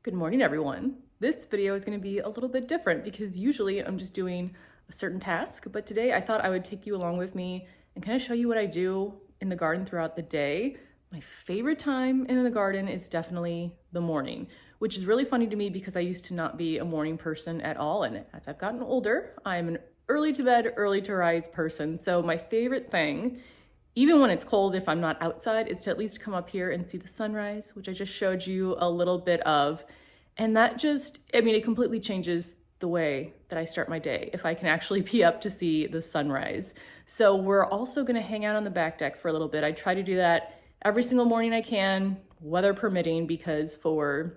Good morning, everyone. This video is going to be a little bit different because usually I'm just doing a certain task, but today I thought I would take you along with me and kind of show you what I do in the garden throughout the day. My favorite time in the garden is definitely the morning, which is really funny to me because I used to not be a morning person at all, and as I've gotten older, I'm an early to bed, early to rise person. So my favorite thing, even when it's cold, if I'm not outside, is to at least come up here and see the sunrise, which I just showed you a little bit of. And that just, it completely changes the way that I start my day if I can actually be up to see the sunrise. So we're also gonna hang out on the back deck for a little bit. I try to do that every single morning I can, weather permitting, because for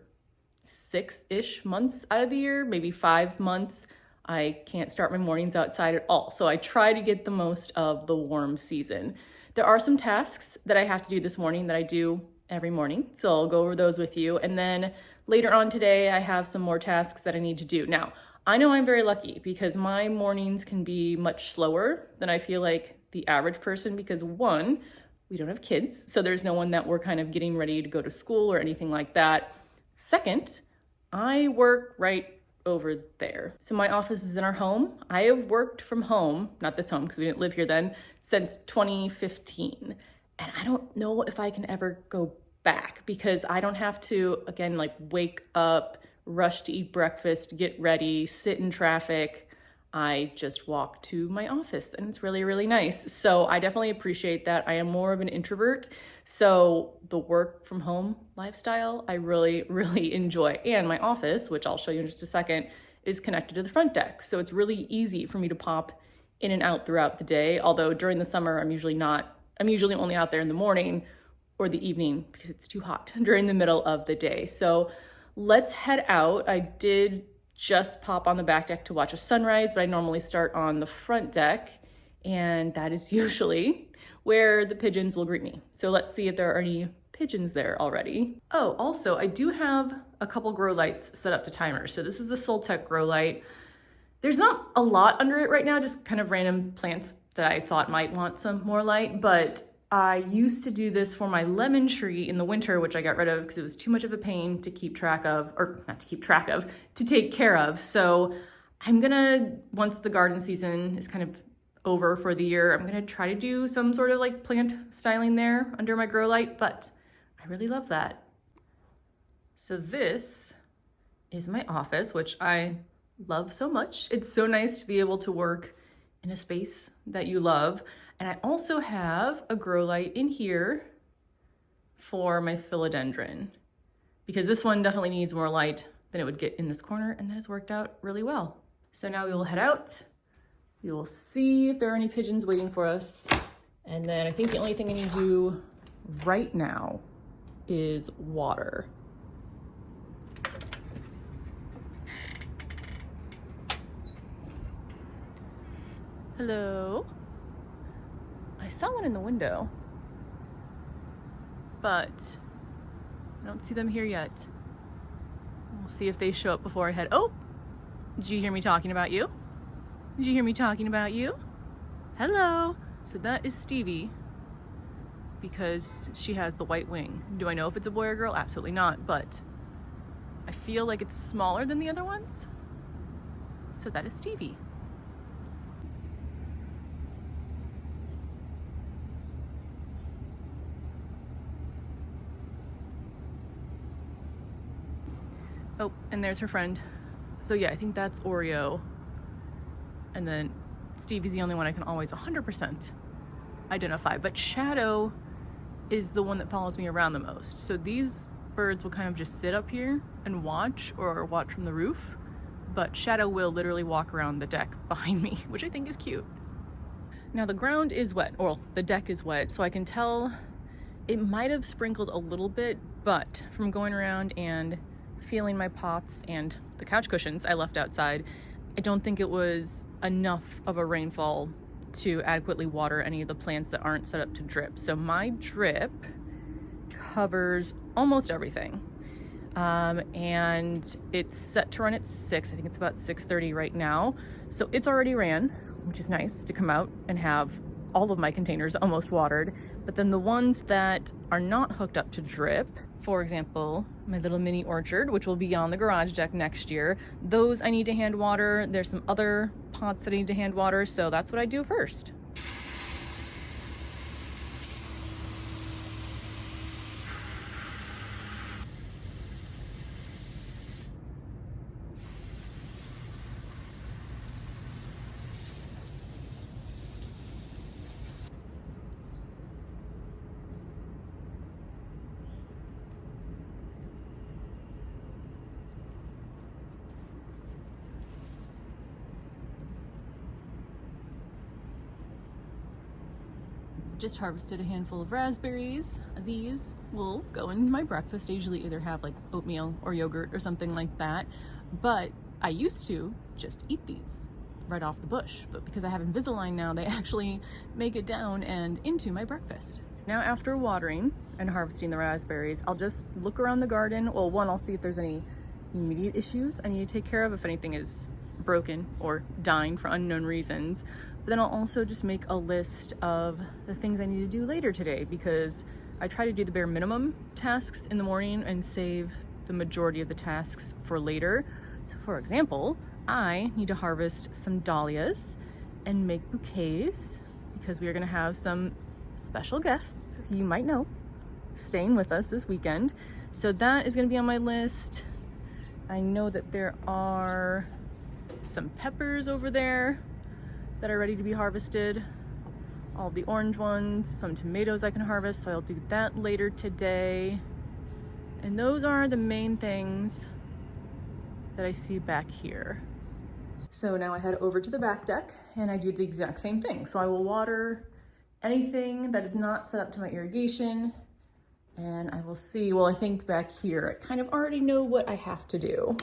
6-ish months out of the year, maybe 5 months, I can't start my mornings outside at all. So I try to get the most of the warm season. There are some tasks that I have to do this morning that I do every morning, so I'll go over those with you. And then later on today, I have some more tasks that I need to do. Now, I know I'm very lucky because my mornings can be much slower than I feel like the average person because one, we don't have kids, so there's no one that we're kind of getting ready to go to school or anything like that. Second, I work right over there. So my office is in our home. I have worked from home, not this home because we didn't live here then, since 2015. And I don't know if I can ever go back because I don't have to, again, like wake up, rush to eat breakfast, get ready, sit in traffic. I just walk to my office and it's really, really nice. So I definitely appreciate that. I am more of an introvert. So the work from home lifestyle, I really, really enjoy. And my office, which I'll show you in just a second, is connected to the front deck. So it's really easy for me to pop in and out throughout the day. Although during the summer, I'm usually only out there in the morning or the evening because it's too hot during the middle of the day. So let's head out. I did just pop on the back deck to watch a sunrise, but I normally start on the front deck, and that is usually where the pigeons will greet me. So let's see if there are any pigeons there already. Oh, also, I do have a couple grow lights set up to timers. So this is the Soltech grow light. There's not a lot under it right now, just kind of random plants that I thought might want some more light, but I used to do this for my lemon tree in the winter, which I got rid of because it was too much of a pain to keep track of, or not to keep track of, to take care of. So I'm gonna, once the garden season is kind of over for the year, I'm gonna try to do some sort of like plant styling there under my grow light, but I really love that. So this is my office, which I love so much. It's so nice to be able to work in a space that you love. And I also have a grow light in here for my philodendron because this one definitely needs more light than it would get in this corner, and that has worked out really well. So now we will head out. We will see if there are any pigeons waiting for us. And then I think the only thing I need to do right now is water. Hello. I saw one in the window, but I don't see them here yet. We'll see if they show up before I head. Oh, did you hear me talking about you? Did you hear me talking about you? Hello. So that is Stevie because she has the white wing. Do I know if it's a boy or girl? Absolutely not, but I feel like it's smaller than the other ones. So that is Stevie. Oh, and there's her friend. So yeah, I think that's Oreo. And then Stevie's the only one I can always 100% identify. But Shadow is the one that follows me around the most. So these birds will kind of just sit up here and watch or watch from the roof. But Shadow will literally walk around the deck behind me, which I think is cute. Now the ground is wet, or the deck is wet, so I can tell it might have sprinkled a little bit, but from going around and feeling my pots and the couch cushions I left outside, I don't think it was enough of a rainfall to adequately water any of the plants that aren't set up to drip. So my drip covers almost everything. And it's set to run at 6. I think it's about 6:30 right now. So it's already ran, which is nice to come out and have all of my containers almost watered, but then the ones that are not hooked up to drip, for example, my little mini orchard, which will be on the garage deck next year, those I need to hand water. There's some other pots that I need to hand water, so that's what I do first. Just harvested a handful of raspberries. These will go in my breakfast. I usually either have like oatmeal or yogurt or something like that, but I used to just eat these right off the bush. But because I have Invisalign now, they actually make it down and into my breakfast. Now after watering and harvesting the raspberries, I'll just look around the garden. Well, one, I'll see if there's any immediate issues I need to take care of, if anything is broken or dying for unknown reasons. But then I'll also just make a list of the things I need to do later today, because I try to do the bare minimum tasks in the morning and save the majority of the tasks for later. So for example, I need to harvest some dahlias and make bouquets, because we are going to have some special guests who you might know staying with us this weekend. So that is going to be on my list. I know that there are some peppers over there that are ready to be harvested, all the orange ones, some tomatoes I can harvest, so I'll do that later today. And those are the main things that I see back here. So now I head over to the back deck and I do the exact same thing. So I will water anything that is not set up to my irrigation, and I will see, well, I think back here, I kind of already know what I have to do.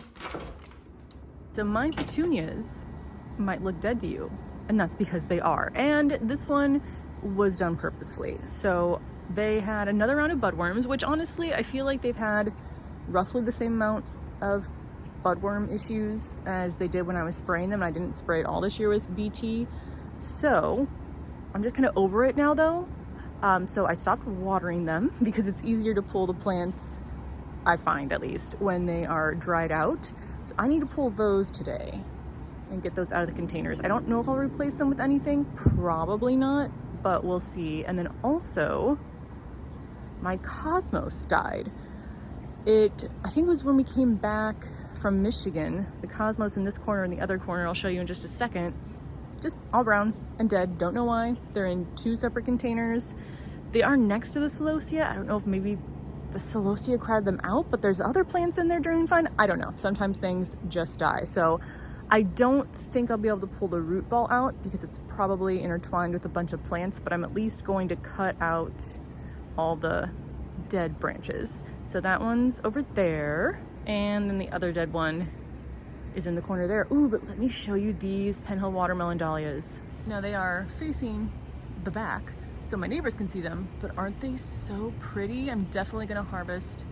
So my petunias might look dead to you, and that's because they are. And this one was done purposefully. So they had another round of budworms, which honestly, I feel like they've had roughly the same amount of budworm issues as they did when I was spraying them. I didn't spray it all this year with BT. So I'm just kind of over it now though. So I stopped watering them because it's easier to pull the plants, I find at least, when they are dried out. So I need to pull those today and get those out of the containers. I don't know if I'll replace them with anything, probably not, but we'll see. And then also, my cosmos died. I think it was when we came back from Michigan, the cosmos in this corner and the other corner, I'll show you in just a second, just all brown and dead. Don't know why. They're in two separate containers. They are next to the celosia. I don't know if maybe the celosia crowded them out, but there's other plants in there doing fine. I don't know. Sometimes things just die. So I don't think I'll be able to pull the root ball out because it's probably intertwined with a bunch of plants, but I'm at least going to cut out all the dead branches. So that one's over there, and then the other dead one is in the corner there. Ooh, but let me show you these Penhill watermelon dahlias. Now they are facing the back, so my neighbors can see them, but aren't they so pretty? I'm definitely gonna harvest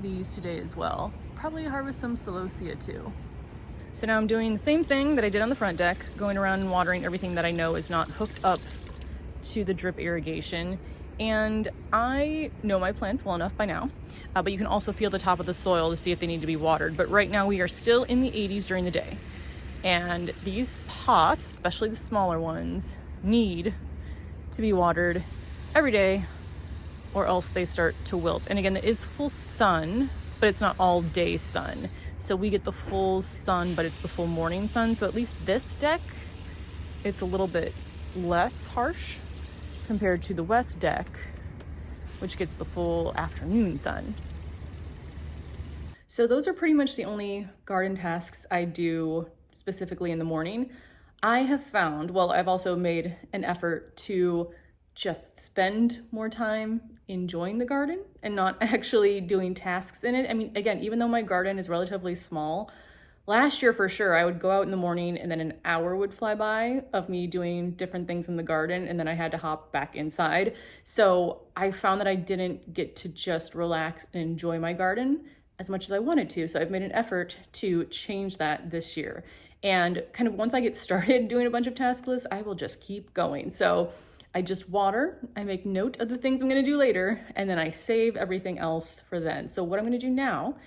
these today as well. Probably harvest some celosia too. So now I'm doing the same thing that I did on the front deck, going around and watering everything that I know is not hooked up to the drip irrigation. And I know my plants well enough by now, but you can also feel the top of the soil to see if they need to be watered. But right now we are still in the 80s during the day. And these pots, especially the smaller ones, need to be watered every day or else they start to wilt. And again, it is full sun, but it's not all day sun. So we get the full sun, but it's the full morning sun. So at least this deck, it's a little bit less harsh compared to the west deck, which gets the full afternoon sun. So those are pretty much the only garden tasks I do specifically in the morning. I have found, well, I've also made an effort to just spend more time enjoying the garden and not actually doing tasks in it. I mean, again, even though my garden is relatively small, last year for sure, I would go out in the morning and then an hour would fly by of me doing different things in the garden, and then I had to hop back inside. So I found that I didn't get to just relax and enjoy my garden as much as I wanted to. So I've made an effort to change that this year. And kind of once I get started doing a bunch of task lists, I will just keep going. So I just water, I make note of the things I'm gonna do later, and then I save everything else for then. So what I'm gonna do now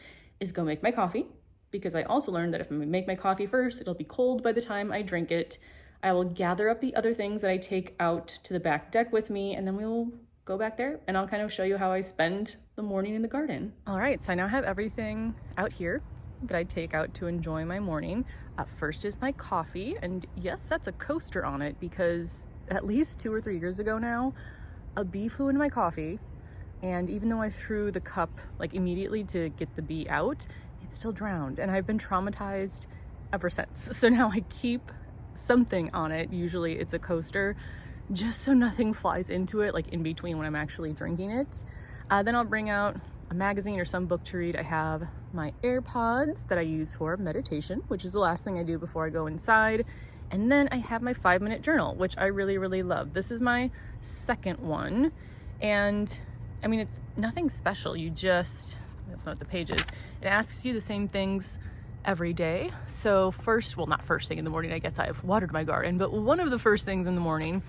is go make my coffee, because I also learned that if I make my coffee first, it'll be cold by the time I drink it. I will gather up the other things that I take out to the back deck with me, and then we will go back there and I'll kind of show you how I spend the morning in the garden. All right, so I now have everything out here that I take out to enjoy my morning. First is my coffee, and yes, that's a coaster on it because at least 2 or 3 years ago now, a bee flew into my coffee, and even though I threw the cup like immediately to get the bee out, it still drowned, and I've been traumatized ever since. So now I keep something on it, usually it's a coaster, just so nothing flies into it, like in between when I'm actually drinking it. Then I'll bring out a magazine or some book to read. I have my AirPods that I use for meditation, which is the last thing I do before I go inside. And then I have my 5-minute journal, which I really, really love. This is my second one. And I mean, it's nothing special. You just, I don't know what the page is. It asks you the same things every day. So first, well, not first thing in the morning, I guess I've watered my garden, but one of the first things in the morning,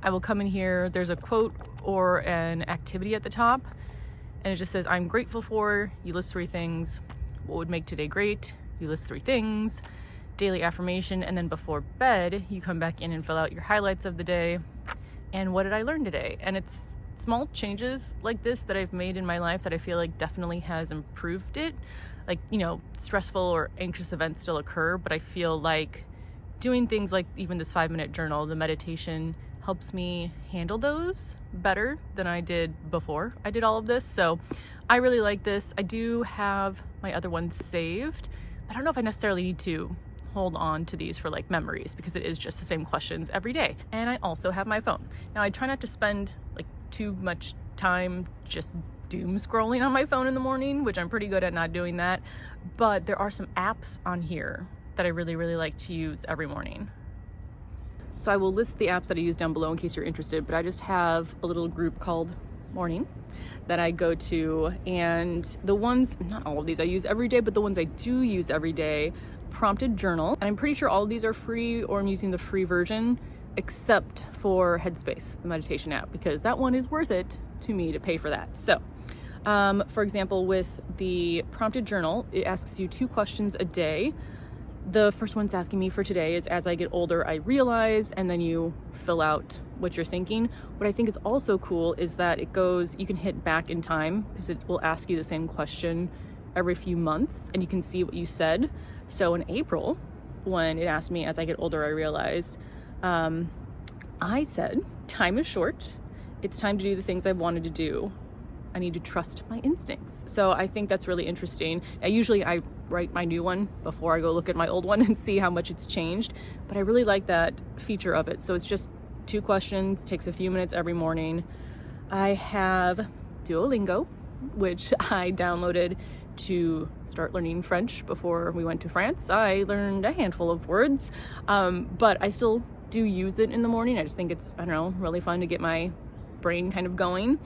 I will come in here, there's a quote or an activity at the top, and it just says, I'm grateful for, you list 3 things. What would make today great? You list 3 things. Daily affirmation, and then before bed, you come back in and fill out your highlights of the day. And what did I learn today? And it's small changes like this that I've made in my life that I feel like definitely has improved it. Like, you know, stressful or anxious events still occur, but I feel like doing things like even this 5-minute journal, the meditation, helps me handle those better than I did before I did all of this. So I really like this. I do have my other ones saved. I don't know if I necessarily need to hold on to these for like memories because it is just the same questions every day. And I also have my phone. Now I try not to spend like too much time just doom scrolling on my phone in the morning, which I'm pretty good at not doing that. But there are some apps on here that I really, really like to use every morning. So I will list the apps that I use down below in case you're interested, but I just have a little group called Morning that I go to, and the ones, not all of these I use every day, but the ones I do use every day, Prompted Journal, and I'm pretty sure all of these are free, or I'm using the free version, except for Headspace, the meditation app, because that one is worth it to me to pay for that. So, for example, with the Prompted Journal, it asks you 2 questions a day. The first one's asking me for today is, as I get older, I realize, and then you fill out what you're thinking. What I think is also cool is that it goes, you can hit back in time because it will ask you the same question every few months and you can see what you said. So in April, when it asked me, as I get older, I realize, I said, time is short. It's time to do the things I've wanted to do. I need to trust my instincts. So I think that's really interesting. Usually I write my new one before I go look at my old one and see how much it's changed, but I really like that feature of it. So it's just 2 questions, takes a few minutes every morning. I have Duolingo, which I downloaded to start learning French before we went to France. I learned a handful of words, but I still do use it in the morning. I just think it's, I don't know, really fun to get my brain kind of going.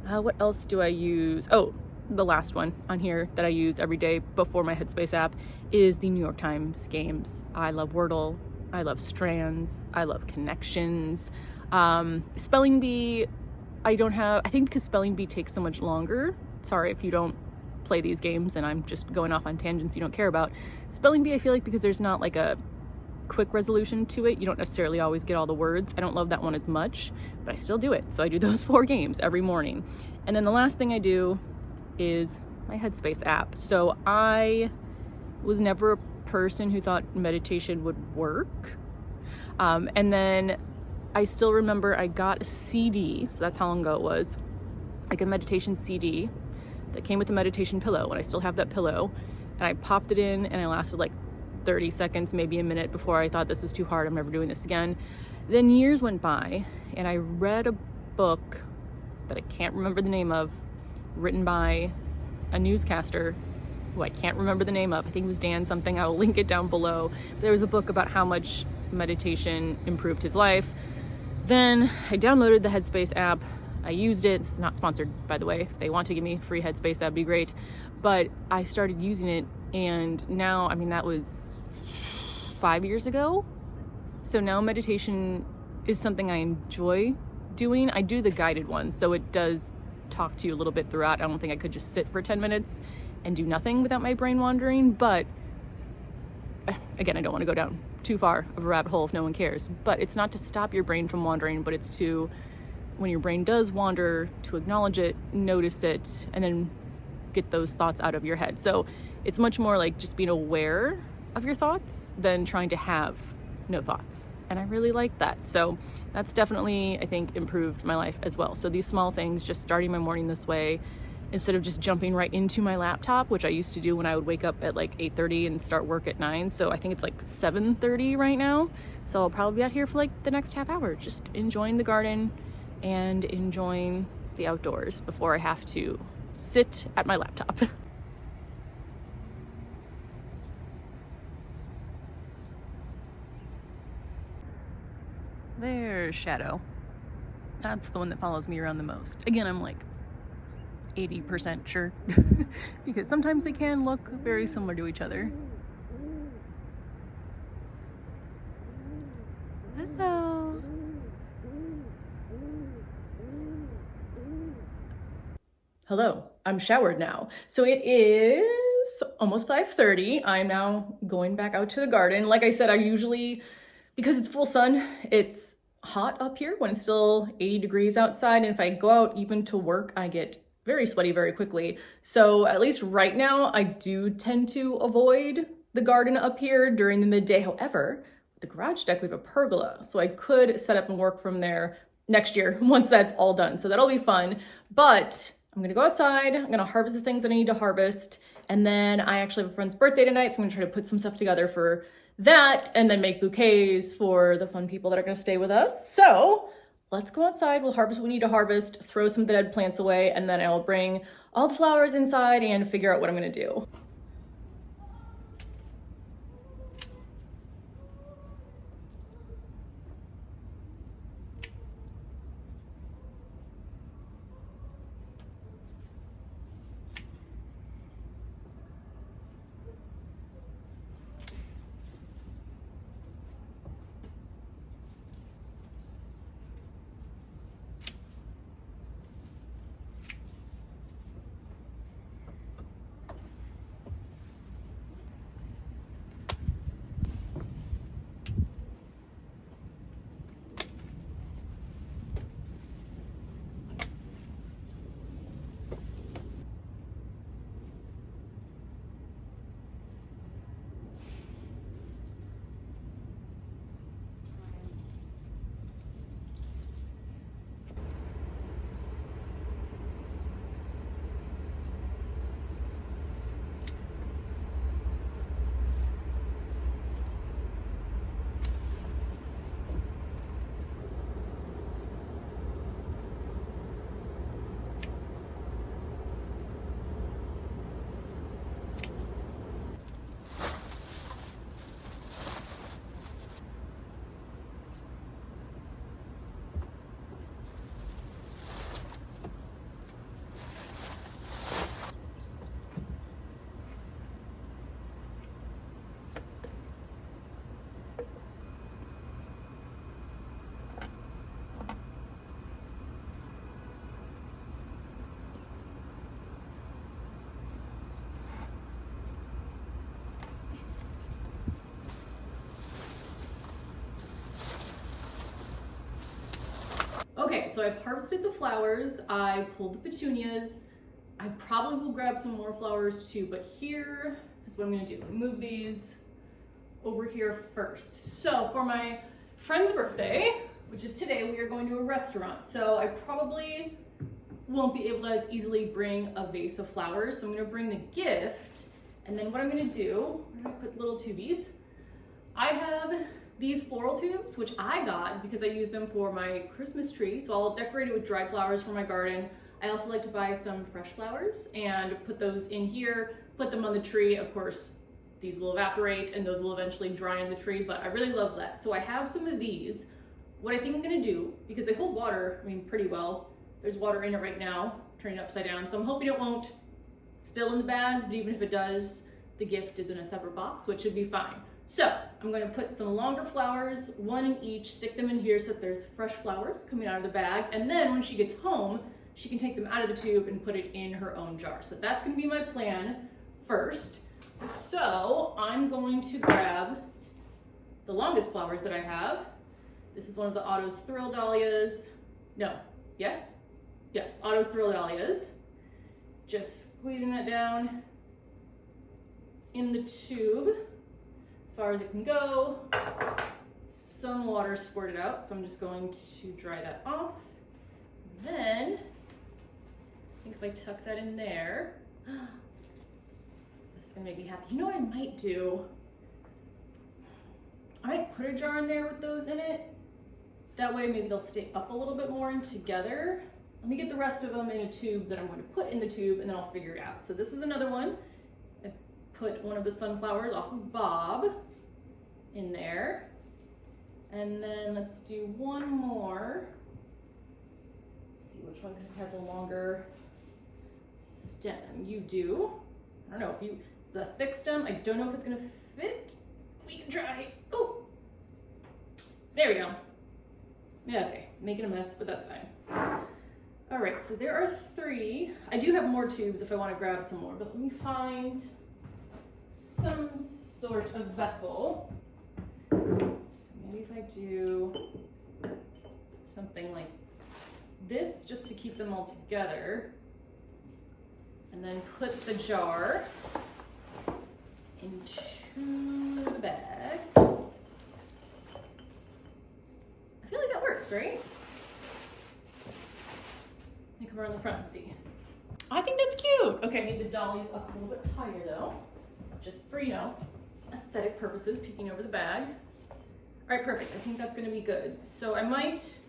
What else do I use? Oh, the last one on here that I use every day before my Headspace app is the New York Times games. I love Wordle. I love Strands. I love Connections. Spelling Bee, I think because Spelling Bee takes so much longer. Sorry if you don't play these games and I'm just going off on tangents you don't care about. Spelling Bee, I feel like because there's not like a quick resolution to it, you don't necessarily always get all the words. I don't love that one as much, but I still do it. So I do those 4 games every morning. And then the last thing I do is my Headspace app. So I was never a person who thought meditation would work. And then I still remember I got a CD, so that's how long ago it was, like a meditation CD that came with a meditation pillow, and I still have that pillow. And I popped it in and I lasted like 30 seconds, maybe a minute before I thought this is too hard, I'm never doing this again. Then years went by and I read a book that I can't remember the name of, written by a newscaster who I can't remember the name of. I think it was Dan something. I will link it down below. There was a book about how much meditation improved his life. Then I downloaded the Headspace app. I used it. It's not sponsored, by the way. If they want to give me free Headspace, that'd be great. But I started using it, and now, I mean, that was 5 years ago. So now meditation is something I enjoy doing. I do the guided ones, so it does talk to you a little bit throughout. I don't think I could just sit for 10 minutes and do nothing without my brain wandering, but again, I don't want to go down too far of a rabbit hole if no one cares. But it's not to stop your brain from wandering, but it's to, when your brain does wander, to acknowledge it, notice it, and then get those thoughts out of your head. So it's much more like just being aware of your thoughts than trying to have no thoughts. And I really like that. So that's definitely, I think, improved my life as well. So these small things, just starting my morning this way, instead of just jumping right into my laptop, which I used to do when I would wake up at like 8:30 and start work at 9. So I think it's like 7:30 right now. So I'll probably be out here for like the next half hour, just enjoying the garden and enjoying the outdoors before I have to sit at my laptop. There's Shadow. That's the one that follows me around the most. Again, I'm like 80% sure because sometimes they can look very similar to each other. Hello. Hello, I'm showered now. So it is almost 5:30. I'm now going back out to the garden. Like I said, I usually, because it's full sun, it's hot up here when it's still 80 degrees outside. And if I go out even to work, I get very sweaty very quickly. So at least right now, I do tend to avoid the garden up here during the midday. However, the garage deck, we have a pergola. So I could set up and work from there next year once that's all done. So that'll be fun. But I'm gonna go outside, I'm gonna harvest the things that I need to harvest, and then I actually have a friend's birthday tonight, so I'm gonna try to put some stuff together for that, and then make bouquets for the fun people that are gonna stay with us. So let's go outside, we'll harvest what we need to harvest, throw some of the dead plants away, and then I'll bring all the flowers inside and figure out what I'm gonna do. Okay, so I've harvested the flowers, I pulled the petunias. I probably will grab some more flowers too, but here is what I'm gonna do. Move these over here first. So for my friend's birthday, which is today, we are going to a restaurant. So I probably won't be able to as easily bring a vase of flowers. So I'm gonna bring the gift, and then what I'm gonna do, I'm gonna put little tubies. I have these floral tubes, which I got because I use them for my Christmas tree. So I'll decorate it with dry flowers for my garden. I also like to buy some fresh flowers and put those in here, put them on the tree. Of course, these will evaporate and those will eventually dry on the tree, but I really love that. So I have some of these. What I think I'm gonna do, because they hold water, I mean, pretty well. There's water in it right now, turning it upside down. So I'm hoping it won't spill in the bag, but even if it does, the gift is in a separate box, so it should be fine. So I'm going to put some longer flowers, one in each, stick them in here so that there's fresh flowers coming out of the bag. And then when she gets home, she can take them out of the tube and put it in her own jar. So that's going to be my plan first. So I'm going to grab the longest flowers that I have. This is one of the Otto's Thrill Dahlias. No, yes, Otto's Thrill Dahlias. Just squeezing that down in the tube as far as it can go. Some water squirted out, so I'm just going to dry that off. Then, I think if I tuck that in there, this is gonna make me happy. You know what I might do? I might put a jar in there with those in it. That way maybe they'll stay up a little bit more and together. Let me get the rest of them in a tube that I'm going to put in the tube, and then I'll figure it out. So this was another one. I put one of the sunflowers off of Bob in there. And then let's do one more. Let's see which one has a longer stem. You do. I don't know if it's a thick stem. I don't know if it's going to fit. We can try. Oh, there we go. Yeah, okay, making a mess, but that's fine. All right, so there are 3. I do have more tubes if I want to grab some more, but let me find some sort of vessel. So maybe if I do something like this, just to keep them all together, and then put the jar into the bag. I feel like that works, right? Let me come around the front and see. I think that's cute. Okay, I need the dollies up a little bit higher though, just for, aesthetic purposes, peeking over the bag. All right, perfect. I think that's gonna be good. So I might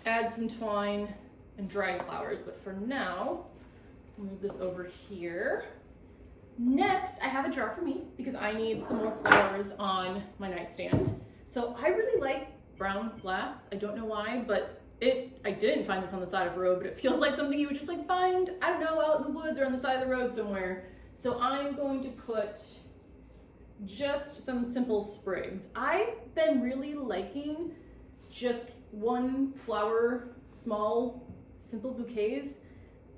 add some twine and dried flowers, but for now, I'll move this over here. Next, I have a jar for me because I need some more flowers on my nightstand. So I really like brown glass. I don't know why, but I didn't find this on the side of a road, but it feels like something you would just find, I don't know, out in the woods or on the side of the road somewhere. So I'm going to put just some simple sprigs. I've been really liking just one flower, small, simple bouquets.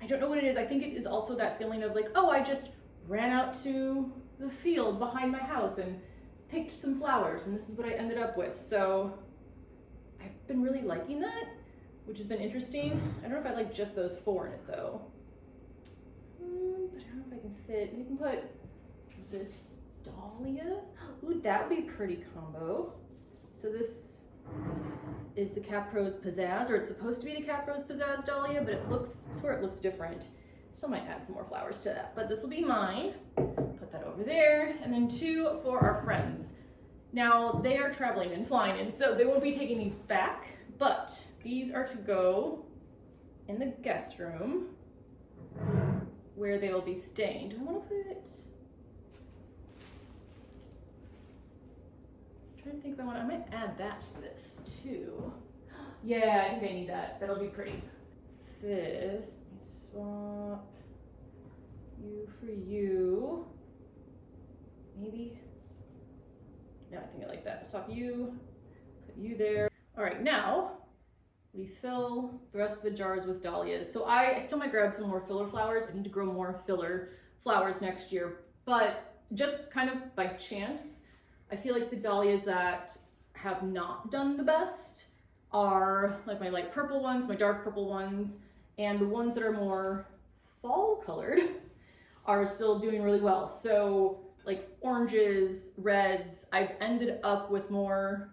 I don't know what it is. I think it is also that feeling of I just ran out to the field behind my house and picked some flowers, and this is what I ended up with. So I've been really liking that, which has been interesting. I don't know if I like just those 4 in it though. But I don't know if I can fit. You can put this dahlia. Ooh, that would be a pretty combo. So this is the Capro's Pizzazz, or it's supposed to be the Capro's Pizzazz dahlia, but I swear it looks different. Still might add some more flowers to that, but this will be mine. Put that over there, and then 2 for our friends. Now, they are traveling and flying in, so they won't be taking these back, but these are to go in the guest room where they will be staying. Do I want to put... I'm trying to think if I might add that to this too. Yeah, I think I need that. That'll be pretty. This, let me swap you for you. Maybe. No, I think I like that. Swap you, put you there. All right, now we fill the rest of the jars with dahlias. So I still might grab some more filler flowers. I need to grow more filler flowers next year, but just kind of by chance, I feel like the dahlias that have not done the best are my light purple ones, my dark purple ones, and the ones that are more fall colored are still doing really well. So oranges, reds, I've ended up with more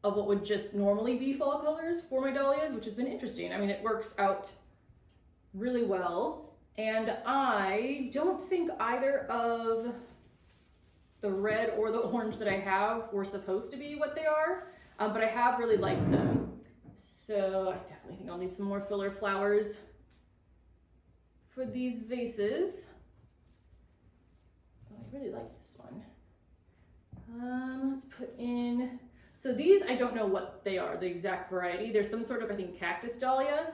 of what would just normally be fall colors for my dahlias, which has been interesting. I mean, it works out really well. And I don't think either of the red or the orange that I have were supposed to be what they are, but I have really liked them. So I definitely think I'll need some more filler flowers for these vases. Oh, I really like this one. Let's put in, so these, I don't know what they are, the exact variety. There's some sort of, I think, cactus dahlia,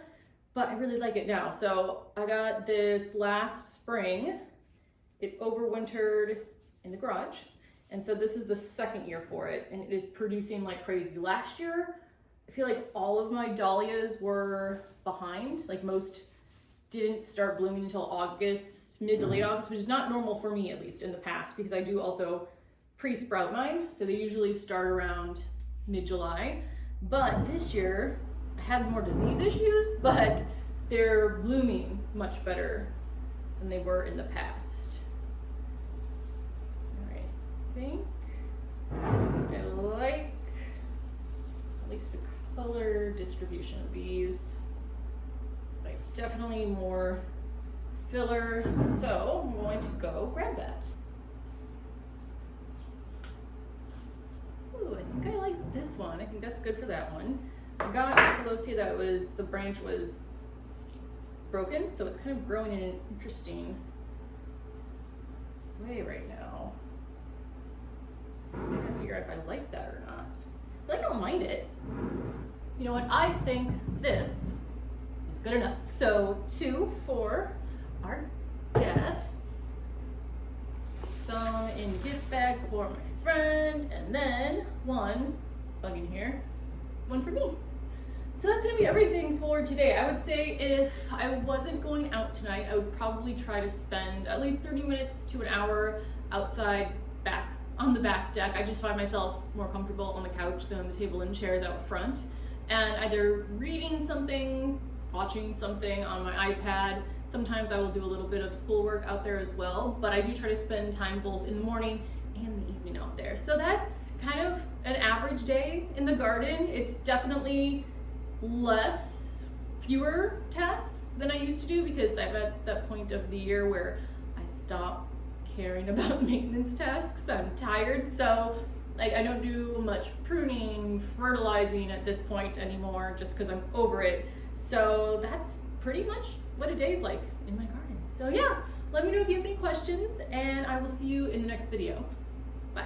but I really like it now. So I got this last spring. It overwintered in the garage, And so this is the second year for it, and it is producing like crazy. Last year, I feel like all of my dahlias were behind. Like most didn't start blooming until August, mid to late August, which is not normal for me, at least in the past, because I do also pre-sprout mine. So they usually start around mid-July. But this year, I had more disease issues, but they're blooming much better than they were in the past. All right, I think I like at least the color distribution of these. Like definitely more filler, so I'm going to go grab that. Ooh, I think I like this one. I think that's good for that one. I got a celosia that was, the branch was broken, so it's kind of growing in an interesting way right now. I'm trying to figure out if I like that or not. I don't mind it. You know what? I think this is good enough. So 2 for our guests, some in gift bag for my friend, and then 1 bug in here, 1 for me. So that's gonna be everything for today. I would say if I wasn't going out tonight, I would probably try to spend at least 30 minutes to an hour outside back on the back deck. I just find myself more comfortable on the couch than on the table and chairs out front, and either reading something, watching something on my iPad. Sometimes I will do a little bit of schoolwork out there as well, but I do try to spend time both in the morning and the evening out there. So that's kind of an average day in the garden. It's definitely fewer tasks than I used to do, because I'm at that point of the year where I stop caring about maintenance tasks. I'm tired, so like I don't do much pruning, fertilizing at this point anymore, just because I'm over it. So that's pretty much what a day is like in my garden. So yeah, let me know if you have any questions, and I will see you in the next video. Bye.